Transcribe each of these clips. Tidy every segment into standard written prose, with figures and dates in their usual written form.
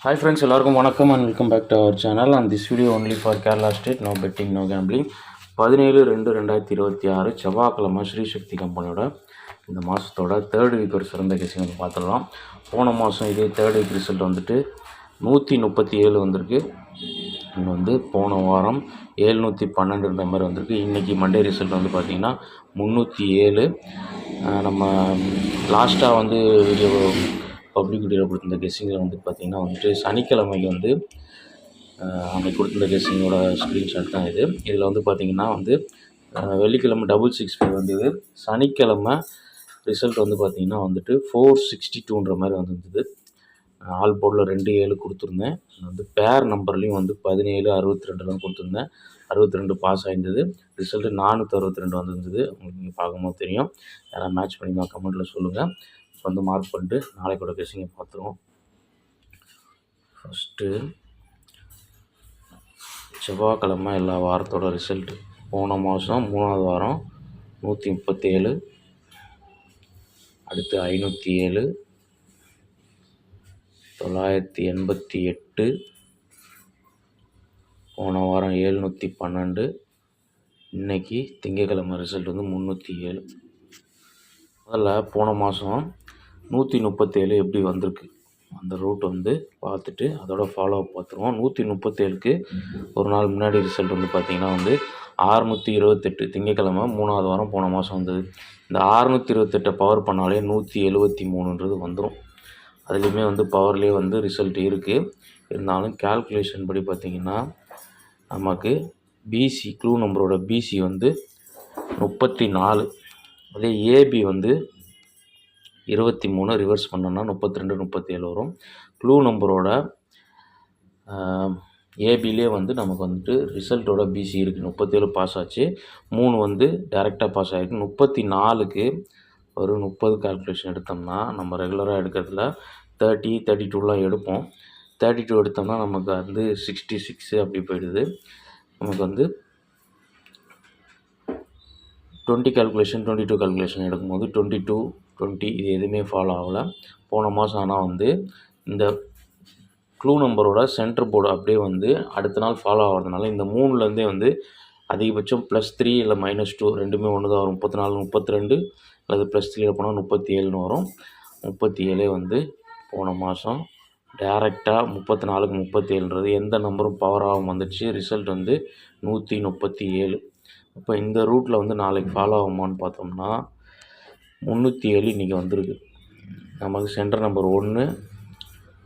Hi friends, எல்லாருக்கும் வணக்கம் and welcome back to our channel. And this video only for Kerala State, no betting, no gambling. 17-2-2026 செவ்வாய்க்கிழமை ஸ்ரீசக்தி கம்பெனியோட இந்த மாதத்தோட third week ஒரு சிறந்த கெஸிங் வந்து பார்த்துடலாம். போன மாதம் இதே தேர்ட் வீக் ரிசல்ட் வந்துட்டு 137 வந்திருக்கு. இன்னும் வந்து போன வாரம் 712 மாதிரி வந்திருக்கு. இன்றைக்கி மண்டே ரிசல்ட் வந்து பார்த்திங்கன்னா 307. நம்ம லாஸ்ட்டாக வந்து வீடியோ பப்ளிக் வீடியோவில் கொடுத்துருந்த கெஸ்ஸிங்கில் வந்து பார்த்திங்கன்னா வந்துட்டு சனிக்கிழமைக்கு வந்து அன்றைக்கி கொடுத்துருந்த கெஸ்ஸிங்கோட ஸ்க்ரீன்ஷாட் தான் இது. இதில் வந்து பார்த்திங்கன்னா வந்து வெள்ளிக்கிழமை 665 வந்தது. சனிக்கிழமை ரிசல்ட் வந்து பார்த்திங்கன்னா வந்துட்டு 462 மாதிரி வந்துருந்தது. ஆல் போர்டில் 2-7 கொடுத்துருந்தேன். வந்து பேர் நம்பர்லேயும் வந்து 17-62 கொடுத்துருந்தேன். 62 பாஸ் ஆகிருந்தது. ரிசல்ட்டு 462 வந்துருந்தது. உங்களுக்கு நீங்கள் பார்க்கும்போது தெரியும். யாராவது மேட்ச் பண்ணிங்கன்னா கமெண்ட்டில் சொல்லுங்கள். வந்து மார்க் பண்ணிட்டு நாளைக்கோட கெஸ்ஸிங்கை பார்த்துருவோம். ஃபஸ்ட்டு செவ்வாய்க்கிழமை எல்லா வாரத்தோட ரிசல்ட்டு. போன மாதம் 3வது வாரம் 137, அடுத்து 507, 988, போன வாரம் 712, இன்றைக்கி திங்கக்கிழமை ரிசல்ட் வந்து 307. அதில் போன மாதம் 137 எப்படி வந்திருக்கு அந்த ரூட் வந்து பார்த்துட்டு அதோட ஃபாலோ அப் பார்த்துருவோம். 137க்கு ஒரு நாள் முன்னாடி ரிசல்ட் வந்து பார்த்திங்கன்னா வந்து 628 திங்கக்கிழமை 3வது வாரம் போன மாதம் வந்தது. இந்த 628 பவர் பண்ணாலே 173 வந்துடும். அதுலேயுமே வந்து பவர்லேயே வந்து ரிசல்ட் இருக்குது. இருந்தாலும் கேல்குலேஷன் படி பார்த்திங்கன்னா நமக்கு பிசி க்ளூ நம்பரோட பிசி வந்து 34. அதே ஏபி வந்து 23 ரிவர்ஸ் பண்ணோன்னா 32, 37 வரும். க்ளூ நம்பரோட ஏபிலே வந்து நமக்கு வந்துட்டு ரிசல்ட்டோட பிசி இருக்குது. 37 பாஸ் ஆச்சு. 3 வந்து டேரெக்டாக பாஸ் ஆகிருக்கு. 34க்கு ஒரு 30 கால்குலேஷன் எடுத்தோம்னா நம்ம ரெகுலராக எடுக்கிறதுல 30, 32லாம் எடுப்போம். 32 எடுத்தோம்னா நமக்கு வந்து 66 அப்படி போயிடுது. நமக்கு வந்து 20 கால்குலேஷன் 22 கால்குலேஷன் எடுக்கும்போது 22, 20 இது எதுவுமே ஃபாலோ ஆகலை போன மாதம். ஆனால் வந்து இந்த க்ளூ நம்பரோட சென்டர் போர்டு அப்படியே வந்து அடுத்த நாள் ஃபாலோ ஆகிறதுனால இந்த 3லேருந்தே வந்து அதிகபட்சம் +3 இல்லை -2 ரெண்டுமே ஒன்று தான் வரும். 34, 32 அல்லது +3 போனால் 37 வரும். 37 வந்து போன மாதம் டேரெக்டாக 34க்கு 37ன்றது எந்த நம்பரும் பவராகவும் வந்துடுச்சு. ரிசல்ட் வந்து 137. இப்போ இந்த ரூட்டில் வந்து நாளைக்கு ஃபாலோ ஆகுமான்னு பார்த்தோம்னா 307 இன்றைக்கி வந்திருக்கு. நமக்கு சென்டர் நம்பர் 1,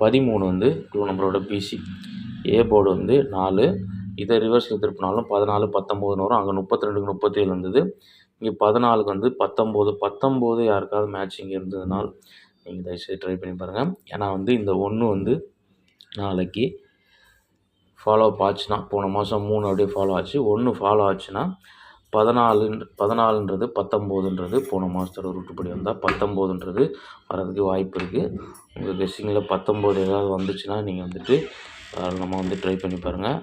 13 வந்து க்ளூ நம்பரோட பிசி. ஏ போர்டு வந்து 4. இதை ரிவர்ஸில் திருப்பினாலும் 14, 19 வரும். அங்கே 32க்கு 37 வந்தது. இங்கே 14க்கு வந்து 19 யாருக்காவது மேட்சிங் இருந்ததுனால் நீங்கள் தயவுசெய்து ட்ரை பண்ணி பாருங்கள். ஏன்னா வந்து இந்த 1 வந்து நாளைக்கு ஃபாலோ அப் ஆச்சுன்னா போன மாதம் 3 அப்படியே ஃபாலோ ஆச்சு. 1 ஃபாலோ ஆச்சுன்னா 14ன்றது 19ன்றது போன மாதத்தோட ரூட்டுப்படி வந்தால் 19ன்றது வரதுக்கு வாய்ப்பு இருக்குது. உங்கள் கெஸ்ஸிங்கில் 19 ஏதாவது வந்துச்சுன்னா நீங்கள் வந்துட்டு நம்ம வந்து ட்ரை பண்ணி பாருங்கள்.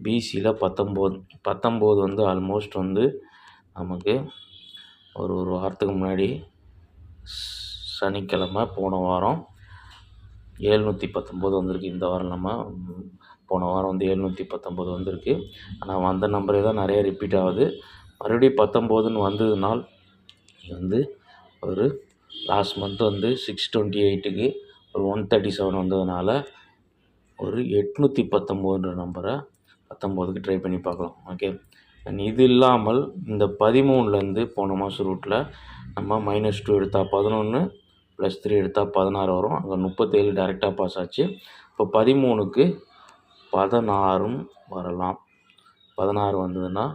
பிசியில் 19 வந்து ஆல்மோஸ்ட் வந்து நமக்கு ஒரு வாரத்துக்கு முன்னாடி சனிக்கிழமை போன வாரம் 719 வந்திருக்கு. இந்த வாரம் நம்ம போன வாரம் வந்து 719 வந்திருக்கு. ஆனால் வந்த நம்பரே தான் நிறைய ரிப்பீட் ஆகுது. மறுபடியும் 19ன்னு வந்ததுனால் வந்து ஒரு லாஸ்ட் மந்த் வந்து 628க்கு ஒரு 137 வந்ததுனால ஒரு 819ன்ற நம்பரை 19க்கு ட்ரை பண்ணி பார்க்கலாம். ஓகே. அண்ட் இது இல்லாமல் இந்த 13லேருந்து போன மாதம் ரூட்டில் நம்ம -2 எடுத்தால் 11, +3 எடுத்தால் 16 வரும். அங்கே 37 டேரெக்டாக பாஸ் ஆச்சு. இப்போ 13க்கு 16 வரலாம். 16 வந்ததுன்னா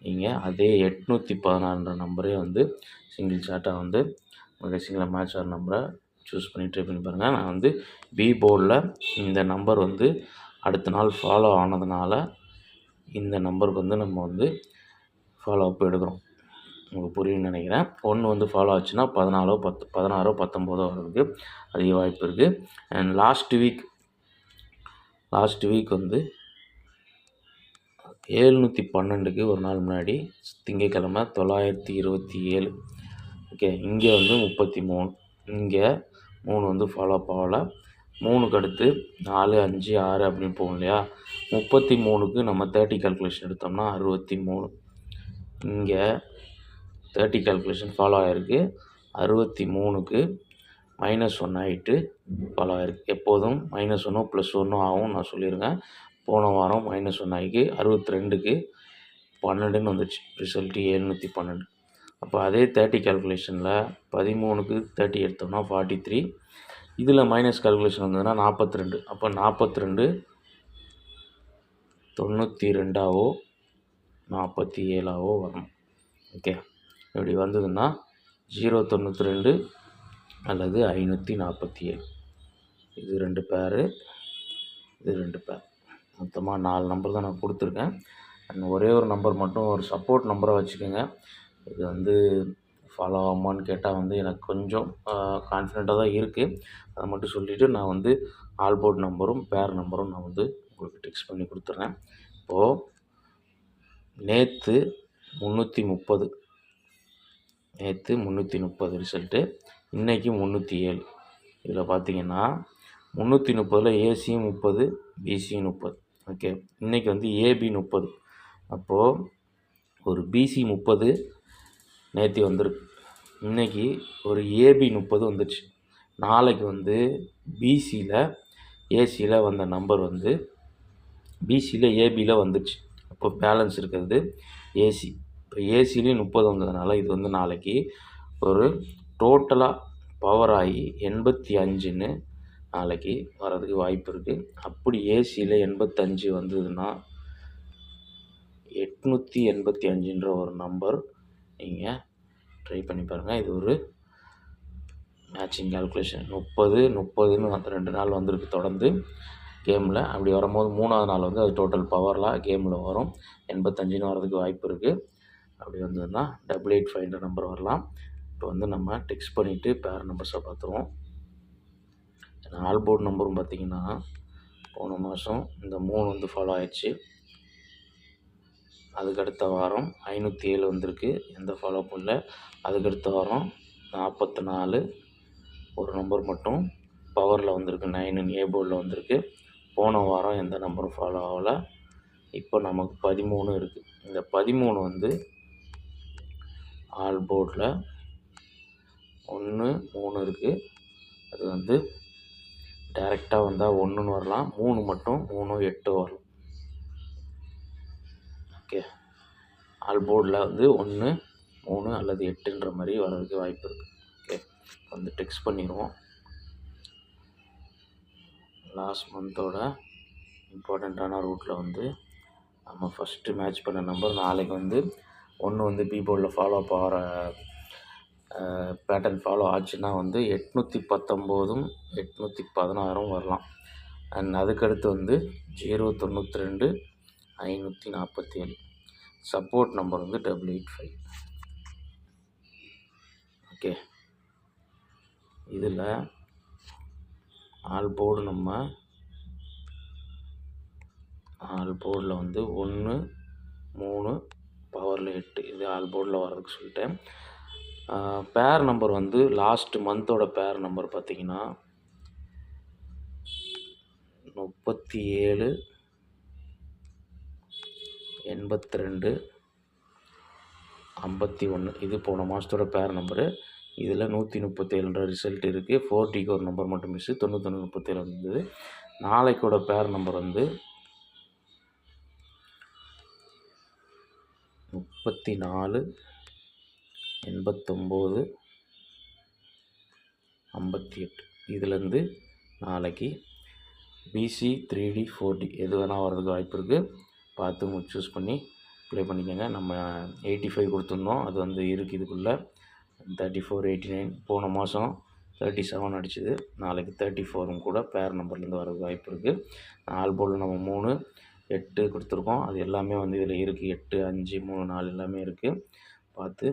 நீங்கள் அதே 816ன்ற நம்பரே வந்து சிங்கிள் ஷாட்டாக வந்து உங்கள் சிங்கிள் மேட்ச் ஆகிற நம்பரை சூஸ் பண்ணி ட்ரை பண்ணி பாருங்கள். நான் வந்து பி போர்டில் இந்த நம்பர் வந்து அடுத்த நாள் ஃபாலோ ஆனதுனால இந்த நம்பருக்கு வந்து நம்ம வந்து ஃபாலோ அப் எடுக்கிறோம். உங்களுக்கு புரியும்னு நினைக்கிறேன். 1 வந்து ஃபாலோ ஆச்சுன்னா 16, 16, 19 வர்றதுக்கு அதிக வாய்ப்பு இருக்குது. அண்ட் லாஸ்ட் வீக் வந்து 712க்கு ஒரு நாள் முன்னாடி திங்கக்கிழமை 927. ஓகே. இங்கே வந்து 33. இங்கே 3 வந்து ஃபாலோ அப் ஆகலை. 3க்கு அடுத்து 4, 5, 6 அப்படின்னு போகும் இல்லையா? 33க்கு நம்ம 30 கால்குலேஷன் எடுத்தோம்னா 63. இங்கே 30 கால்குலேஷன் ஃபாலோ ஆகிருக்கு. 63க்கு -1 ஆகிட்டு ஃபாலோ ஆகிருக்கு. எப்போதும் -1 +1 ஆகும் நான் சொல்லியிருக்கேன். போன வாரம் -1 ஆகி 62க்கு 12ன்னு வந்துச்சு. ரிசல்ட்டு 712. அப்போ அதே 30 கால்குலேஷனில் 13க்கு 30 எடுத்தோம்னா 43. இதில் மைனஸ் கால்குலேஷன் வந்ததுன்னா 42. அப்போ 42 92ஆவோ 47ஆவோ வரணும். ஓகே, இப்படி வந்ததுன்னா 092 அல்லது 547. இது 2 பேரு, இது 2 பேர். மொத்தமாக 4 நம்பர் தான் நான் கொடுத்துருக்கேன். ஒரே ஒரு நம்பர் மட்டும் ஒரு சப்போர்ட் நம்பராக வச்சுக்கோங்க. இது ஃபாலோ ஆகுமான்னு கேட்டால் எனக்கு கொஞ்சம் கான்ஃபிடெண்ட்டாக தான் இருக்குது. அதை மட்டும் சொல்லிவிட்டு நான் ஆல் போர்ட் நம்பரும் பேர் நம்பரும் நான் உங்களுக்கு டெக்ஸ்ட் பண்ணி கொடுத்துட்றேன். இப்போது நேற்று 330 ரிசல்ட்டு, இன்றைக்கி 307. இதில் பார்த்தீங்கன்னா 330ல் ஏசியும் 30, பிசியும் 30. ஓகே, இன்றைக்கி ஏபி 30. அப்போது ஒரு பிசி 30 நேற்று வந்திருக்கு. இன்றைக்கி ஒரு ஏபி 30 வந்துடுச்சு. நாளைக்கு பிசியில் ஏசியில் வந்த நம்பர் பிசியில் ஏபியில் வந்துடுச்சு. அப்போ பேலன்ஸ் இருக்கிறது ஏசி. இப்போ ஏசிலையும் 30 வந்ததுனால இது நாளைக்கு ஒரு டோட்டலாக பவர் ஆகி 85ன்னு நாளைக்கு வர்றதுக்கு வாய்ப்பு இருக்குது. அப்படி ஏசியில் 85 வந்ததுன்னா 885ன்ற ஒரு நம்பர் நீங்கள் ட்ரை பண்ணி பாருங்கள். இது ஒரு மேட்சிங் கால்குலேஷன். 30ன்னு 2 நாள் வந்திருக்கு தொடர்ந்து கேமில். அப்படி வரும்போது 3ஆவது நாள் அது டோட்டல் பவர்லாம் கேமில் வரும். 85ன்னு வர்றதுக்கு வாய்ப்பு இருக்குது. அப்படி வந்ததுன்னா 885ன்ற நம்பர் வரலாம். இப்போ நம்ம டெக்ஸ்ட் பண்ணிவிட்டு பேர் நம்பர்ஸை பார்த்துருவோம். ஆல் போர்ட் நம்பரும் பார்த்திங்கன்னா போன மாதம் இந்த 3 ஃபாலோ ஆயிடுச்சு. அதுக்கடுத்த வாரம் 507 வந்திருக்கு, எந்த ஃபாலோப்பும் இல்லை. அதுக்கடுத்த வாரம் 44 ஒரு நம்பர் மட்டும் பவரில் வந்திருக்கு, 9 ஏ போர்டில் வந்திருக்கு. போன வாரம் எந்த நம்பரும் ஃபாலோ ஆகலை. இப்போ நமக்கு 13 இருக்குது. இந்த 13 ஆல் போர்டில் 1, 3 இருக்குது. அது டைரெக்டாக வந்தால் 1ன்னு வரலாம், 3 மட்டும் 3, 8 வரலாம். ஓகே, ஆல் போர்டில் 1, 3 அல்லது 8ன்ற மாதிரி வர்றதுக்கு வாய்ப்பு இருக்குது. ஓகே, டெக்ஸ்ட் பண்ணிடுவோம். லாஸ்ட் மந்தோட இம்பார்ட்டண்ட்டான ரூட்டில் நம்ம ஃபஸ்ட்டு மேட்ச் பண்ண நம்பர் நாளைக்கு 1 பி போர்டில் ஃபாலோ ஆகிற பேட்டர்ன் ஃபாலோ ஆச்சுன்னா 819ம் 816ம் வரலாம். அண்ட் அதுக்கடுத்து 092 547. Support number 885. ஓகே, இதில் ஆல் போர்டு ஆல் போர்டில் 1, 3 பவரில் 8 இது ஆல் போர்டில் வர்றதுக்கு சொல்லிட்டேன். பேர் நம்பர் லாஸ்ட் மந்தோட பேர் நம்பர் பார்த்திங்கன்னா 37, 82, 51. இது போன மாதத்தோட பேர் நம்பரு. இதில் 137ன்ற ரிசல்ட் இருக்குது. 4Dக்கு ஒரு நம்பர் மட்டும் மிஸ்ஸு, 91, 37 வந்தது. நாளைக்கோட பேர் நம்பர் 34, 89, 58. இதுலேருந்து நாளைக்கு பிசி 3D 4D எது வேணால் வர்றதுக்கு வாய்ப்பு இருக்குது. பார்த்து சூஸ் பண்ணி ப்ளே பண்ணிக்கோங்க. நம்ம 85 கொடுத்துருந்தோம், அது இருக்குது இதுக்குள்ளே. 34, 89 போன மாதம் 37 அடிச்சுது. நாளைக்கு 34ம் கூட பேர் நம்பர்லேருந்து வர்றதுக்கு வாய்ப்பு இருக்குது. ஆல் போர்டில் நம்ம 3, 8 கொடுத்துருக்கோம். அது எல்லாமே இதில் இருக்குது. 8, 5, 3, 4 எல்லாமே இருக்குது. பார்த்து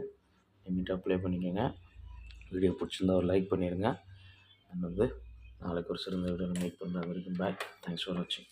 லிமிட்டாக ப்ளே பண்ணிக்கோங்க. வீடியோ பிடிச்சிருந்தா ஒரு லைக் பண்ணிடுங்க. அண்ட் நாளைக்கு ஒரு சிறந்த வீடியோவில் மீட் பண்ணுற வரைக்கும் பாய். தேங்க்ஸ் ஃபார் வாட்சிங்.